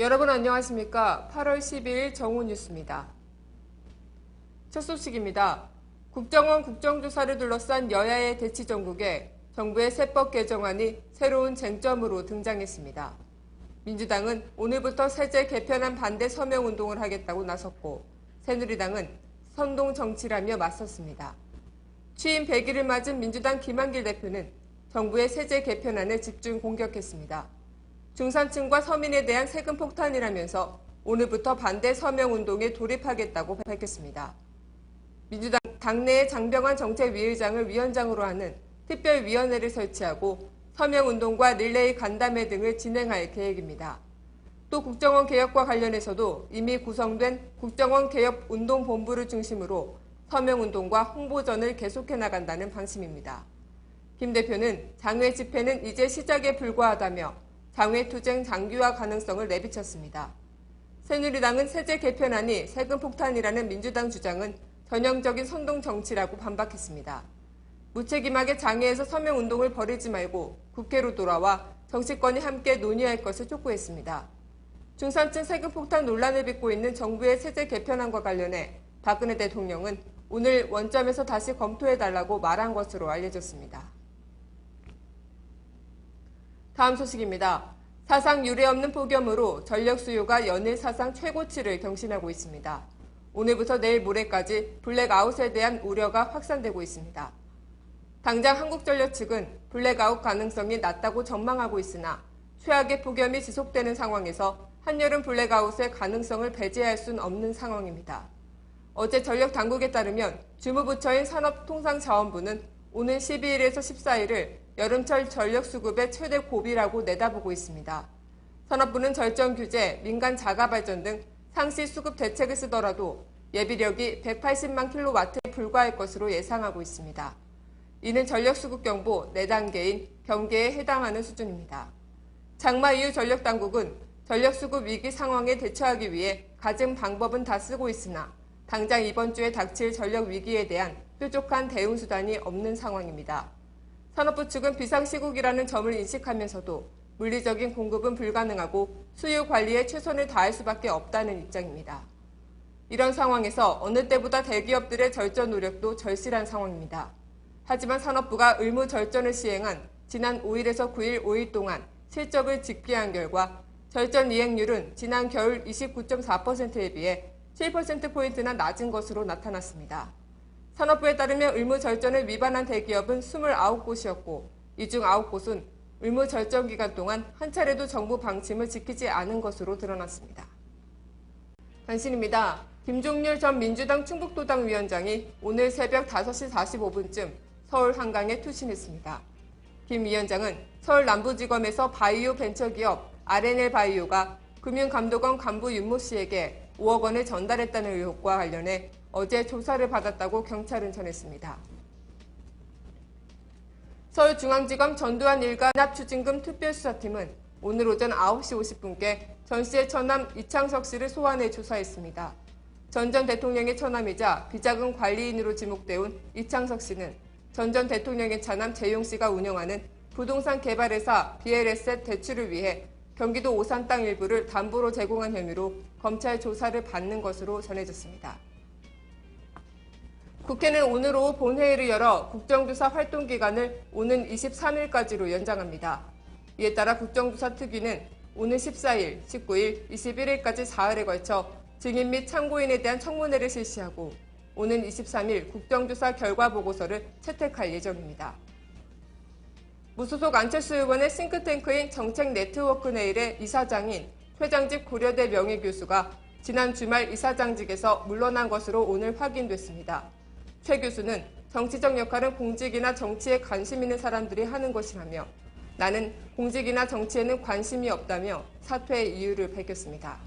여러분 안녕하십니까? 8월 12일 정오 뉴스입니다. 첫 소식입니다. 국정원 국정조사를 둘러싼 여야의 대치 전국에 정부의 세법 개정안이 새로운 쟁점으로 등장했습니다. 민주당은 오늘부터 세제 개편안 반대 서명운동을 하겠다고 나섰고 새누리당은 선동 정치라며 맞섰습니다. 취임 100일을 맞은 민주당 김한길 대표는 정부의 세제 개편안을 집중 공격했습니다. 중산층과 서민에 대한 세금 폭탄이라면서 오늘부터 반대 서명운동에 돌입하겠다고 밝혔습니다. 민주당 당내의 장병환 정책위의장을 위원장으로 하는 특별위원회를 설치하고 서명운동과 릴레이 간담회 등을 진행할 계획입니다. 또 국정원 개혁과 관련해서도 이미 구성된 국정원 개혁운동본부를 중심으로 서명운동과 홍보전을 계속해 나간다는 방침입니다. 김 대표는 장외 집회는 이제 시작에 불과하다며 장외투쟁 장기화 가능성을 내비쳤습니다. 새누리당은 세제 개편안이 세금 폭탄이라는 민주당 주장은 전형적인 선동 정치라고 반박했습니다. 무책임하게 장외에서 서명운동을 벌이지 말고 국회로 돌아와 정치권이 함께 논의할 것을 촉구했습니다. 중산층 세금 폭탄 논란을 빚고 있는 정부의 세제 개편안과 관련해 박근혜 대통령은 오늘 원점에서 다시 검토해달라고 말한 것으로 알려졌습니다. 다음 소식입니다. 사상 유례없는 폭염으로 전력 수요가 연일 사상 최고치를 경신하고 있습니다. 오늘부터 내일 모레까지 블랙아웃에 대한 우려가 확산되고 있습니다. 당장 한국전력 측은 블랙아웃 가능성이 낮다고 전망하고 있으나 최악의 폭염이 지속되는 상황에서 한여름 블랙아웃의 가능성을 배제할 수는 없는 상황입니다. 어제 전력 당국에 따르면 주무부처인 산업통상자원부는 오는 12일에서 14일을 여름철 전력 수급의 최대 고비라고 내다보고 있습니다. 산업부는 절전 규제, 민간 자가발전 등 상시 수급 대책을 쓰더라도 예비력이 180만 킬로와트에 불과할 것으로 예상하고 있습니다. 이는 전력 수급 경보 4단계인 경계에 해당하는 수준입니다. 장마 이후 전력 당국은 전력 수급 위기 상황에 대처하기 위해 갖은 방법은 다 쓰고 있으나 당장 이번 주에 닥칠 전력 위기에 대한 뾰족한 대응 수단이 없는 상황입니다. 산업부 측은 비상시국이라는 점을 인식하면서도 물리적인 공급은 불가능하고 수요 관리에 최선을 다할 수밖에 없다는 입장입니다. 이런 상황에서 어느 때보다 대기업들의 절전 노력도 절실한 상황입니다. 하지만 산업부가 의무 절전을 시행한 지난 5일에서 9일 5일 동안 실적을 집계한 결과 절전 이행률은 지난 겨울 29.4%에 비해 7%포인트나 낮은 것으로 나타났습니다. 산업부에 따르면 의무 절전을 위반한 대기업은 29곳이었고 이 중 9곳은 의무 절전 기간 동안 한 차례도 정부 방침을 지키지 않은 것으로 드러났습니다. 단신입니다. 김종률 전 민주당 충북도당 위원장이 오늘 새벽 5시 45분쯤 서울 한강에 투신했습니다. 김 위원장은 서울 남부지검에서 바이오 벤처기업 RNL 바이오가 금융감독원 간부 윤모 씨에게 5억 원을 전달했다는 의혹과 관련해 어제 조사를 받았다고 경찰은 전했습니다. 서울중앙지검 전두환 일가 납추징금 특별수사팀은 오늘 오전 9시 50분께 전 씨의 처남 이창석 씨를 소환해 조사했습니다. 전 대통령의 처남이자 비자금 관리인으로 지목돼 온 이창석 씨는 전 대통령의 차남 재용 씨가 운영하는 부동산 개발회사 BLS의 대출을 위해 경기도 오산 땅 일부를 담보로 제공한 혐의로 검찰 조사를 받는 것으로 전해졌습니다. 국회는 오늘 오후 본회의를 열어 국정조사 활동 기간을 오는 23일까지로 연장합니다. 이에 따라 국정조사 특위는 오는 14일, 19일, 21일까지 사흘에 걸쳐 증인 및 참고인에 대한 청문회를 실시하고 오는 23일 국정조사 결과 보고서를 채택할 예정입니다. 무소속 안철수 의원의 싱크탱크인 정책네트워크네일의 이사장인 최장직 고려대 명예교수가 지난 주말 이사장직에서 물러난 것으로 오늘 확인됐습니다. 최 교수는 정치적 역할은 공직이나 정치에 관심 있는 사람들이 하는 것이라며 나는 공직이나 정치에는 관심이 없다며 사퇴의 이유를 밝혔습니다.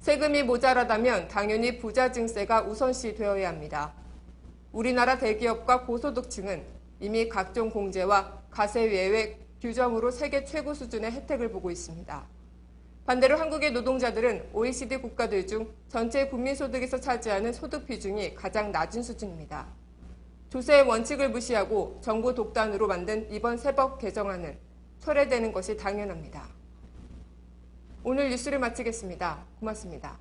세금이 모자라다면 당연히 부자 증세가 우선시 되어야 합니다. 우리나라 대기업과 고소득층은 이미 각종 공제와 가세 예외 규정으로 세계 최고 수준의 혜택을 보고 있습니다. 반대로 한국의 노동자들은 OECD 국가들 중 전체 국민소득에서 차지하는 소득 비중이 가장 낮은 수준입니다. 조세의 원칙을 무시하고 정부 독단으로 만든 이번 세법 개정안은 철회되는 것이 당연합니다. 오늘 뉴스를 마치겠습니다. 고맙습니다.